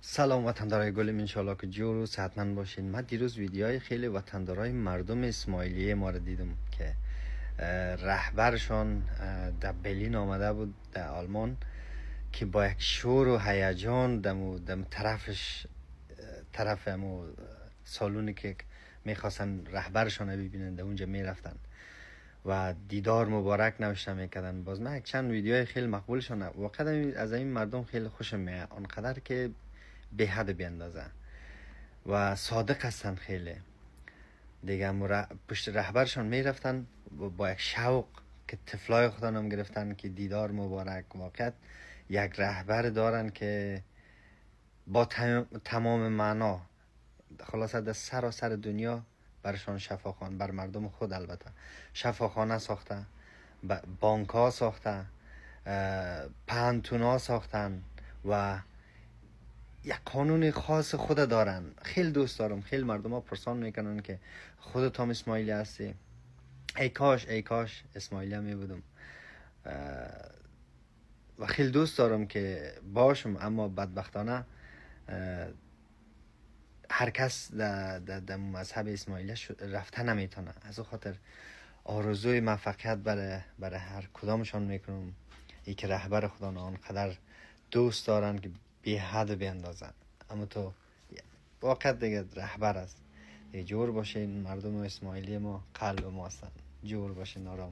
سلام وطندارای گلم، انشالله که جور و صحتمند باشین. من دیروز ویدیوهای خیلی وطندارای مردم اسماعیلیه ما رو دیدم که رهبرشان در برلین آمده بود، در آلمان، که با یک شور و هیجان دم طرفش طرف همو سالونی که میخواستن رهبرشان رو ببینن در اونجا میرفتن و دیدار مبارک نوشته میکردن. باز من یک چند ویدیوهای خیلی مقبولشان واقعا از این مردم خیلی خوشم میاد، آنقدر که به حد بیندازه و صادق هستن خیلی دیگه. پشت رهبرشان میرفتن با یک شوق که طفلای خودان هم گرفتن که دیدار مبارک. واقعا یک رهبر دارن که با تمام معنا خلاصه در سراسر دنیا برشان شفاخانه، بر مردم خود البته شفاخانه ساخته، بانک ها ساخته، پهنتون ها ساختن و یک قانون خاص خود دارن. خیلی دوست دارم. خیلی مردم ها پرسان میکنن که خودت هم اسماعیلی هستی؟ ای کاش اسماعیلی می بودم. و خیلی دوست دارم که باشم، اما بدبختانه هر کس در مذهب اسماعیلی رفته نمیتونه. از او خاطر آرزوی موفقیت برای هر کدامشان میکنم، ای که رهبر خدا آنقدر دوست دارن که بی حد بیندازن. اما تو واقعا دیگه رهبر است. جور باشین، مردم اسماعیلی ما قلب ما هستن. جور باشین، آرام.